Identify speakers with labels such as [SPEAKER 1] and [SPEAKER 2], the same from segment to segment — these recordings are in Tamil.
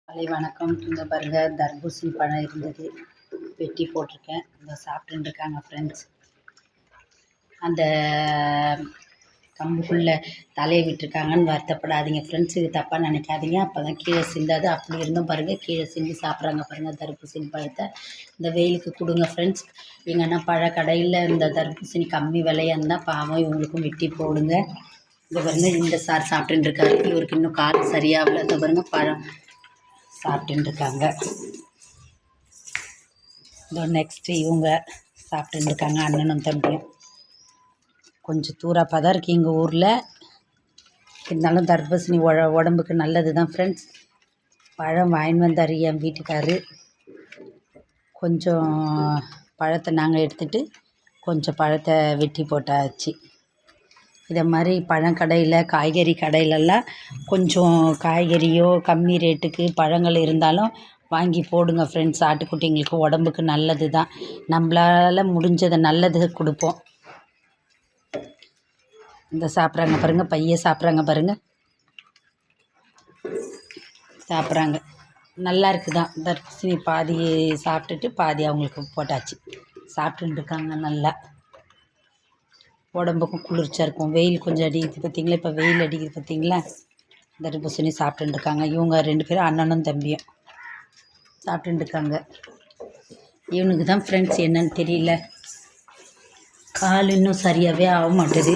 [SPEAKER 1] காலை வணக்கம். இங்கே பாருங்கள், தர்பூசணி பழம் இருந்தது, வெட்டி போட்டிருக்கேன். இதை சாப்பிட்டுன்னு இருக்காங்க ஃப்ரெண்ட்ஸ். அந்த கம்புக்குள்ளே தலையை விட்டுருக்காங்கன்னு வருத்தப்படாதீங்க ஃப்ரெண்ட்ஸ், இது தப்பாக நினைக்காதீங்க. அப்போ தான் கீழே சிந்தாது. அப்படி இருந்தும் பாருங்கள், கீழே சிந்தி சாப்பிட்றாங்க பாருங்கள் தர்பூசணி பழத்தை. இந்த வெயிலுக்கு கொடுங்க ஃப்ரெண்ட்ஸ். எங்கன்னா பழக்கடையில் இந்த தர்பூசணி கம்மி விலையாக இருந்தால் பாவம் இவங்களுக்கும் வெட்டி போடுங்க. இந்த பாருங்கள், இந்த சார் சாப்பிட்டுன்னு இருக்காரு. இவருக்கு இன்னும் கால் சரியாகல. இந்த பாருங்கள், பழம் சாப்பிட்டுன்னு இருக்காங்க. இதோ நெக்ஸ்ட்டு இவங்க சாப்பிட்டுன்னு இருக்காங்க, அண்ணனும் தம்பியும். கொஞ்சம் தூரப்பாக தான் இருக்குது எங்கள் ஊரில். இருந்தாலும் தர்பூசணி உடம்புக்கு நல்லது தான் ஃப்ரெண்ட்ஸ். பழம் வாங்கின்னு வந்தார் என் வீட்டுக்காரு. கொஞ்சம் பழத்தை நாங்கள் எடுத்துகிட்டு கொஞ்சம் பழத்தை வெட்டி போட்டாச்சு. இதை மாதிரி பழக்கடையில், காய்கறி கடையிலெல்லாம் கொஞ்சம் காய்கறியோ கம்மி ரேட்டுக்கு பழங்கள் இருந்தாலும் வாங்கி போடுங்க ஃப்ரெண்ட்ஸ். ஆட்டுக்குட்டிங்களுக்கு உடம்புக்கு நல்லது தான். நம்மளால் முடிஞ்சதை நல்லது கொடுப்போம். இந்த சாப்பிட்றாங்க பாருங்கள், பையன் சாப்பிட்றாங்க பாருங்கள், சாப்பிட்றாங்க. நல்லா இருக்குதான் தர்பூசணி. பாதி சாப்பிட்டுட்டு பாதி அவங்களுக்கு போட்டாச்சு. சாப்பிட்டுட்டு இருக்காங்க. நல்லா உடம்புக்கும் குளிர்ச்சியாக இருக்கும். வெயில் கொஞ்சம் அடிக்குது பார்த்திங்களா, இப்போ வெயில் அடிக்குது பார்த்திங்களா. தர்பூசணி சாப்பிட்டுட்டு இருக்காங்க. இவங்க 2 பேரும் அண்ணனும் தம்பியும் சாப்பிட்டுட்டு இருக்காங்க. இவனுக்கு தான் ஃப்ரெண்ட்ஸ் என்னன்னு தெரியல, கால் இன்னும் சரியாகவே ஆக மாட்டுது.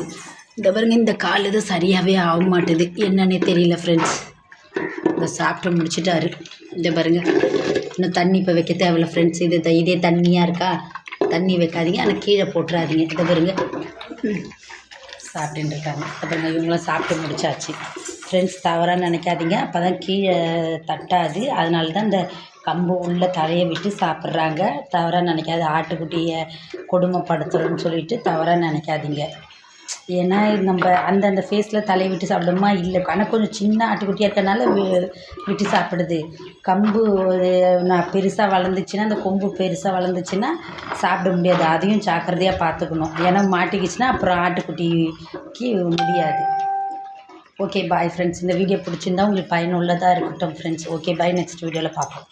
[SPEAKER 1] இந்த பாருங்க, இந்த கால் இது சரியாகவே ஆக மாட்டுது, என்னன்னே தெரியல ஃப்ரெண்ட்ஸ். இந்த சாப்பிட்டு முடிச்சிட்டாரு. இந்த பாருங்கள், இன்னும் தண்ணி இப்போ வைக்க தேவையில்ல ஃப்ரெண்ட்ஸ். இதே தண்ணியாக இருக்கா, தண்ணி வைக்காதீங்க, ஆனால் கீழே போட்டுறாதீங்க. இதை பாருங்க, சாப்பிட்டுட்டு இருக்காங்க. அப்புறம் இவங்களாம் சாப்பிட்டு முடிச்சாச்சு ஃப்ரெண்ட்ஸ். தவறாக நினைக்காதீங்க, அப்போ தான் கீழே தட்டாது. அதனால தான் இந்த கம்பு உள்ள தலையை விட்டு சாப்பிட்றாங்க. தவறாக நினைக்காது, ஆட்டுக்குட்டியை கொடுமைப்படுத்துகிறோன்னு சொல்லிட்டு தவறாக நினைக்காதீங்க. ஏன்னா நம்ம அந்தந்த ஃபேஸில் தலையை விட்டு சாப்பிடுமா இல்லை, ஆனால் கொஞ்சம் சின்ன ஆட்டுக்குட்டியாக இருக்கிறனால விட்டு சாப்பிடுது. கம்பு நான் பெருசாக வளர்ந்துச்சுன்னா, அந்த கொம்பு பெருசாக வளர்ந்துச்சுன்னா சாப்பிட முடியாது. அதையும் ஜாக்கிரதையாக பார்த்துக்கணும். ஏன்னா மாட்டிக்கிச்சுன்னா அப்புறம் ஆட்டுக்குட்டிக்கு முடியாது. Okay bye friends. இந்த வீடியோ பிடிச்சிருந்தா உங்களுக்கு பயனுள்ளதாக இருக்கட்டும் ஃப்ரெண்ட்ஸ். ஓகே பாய், நெக்ஸ்ட் வீடியோவில் பார்ப்போம்.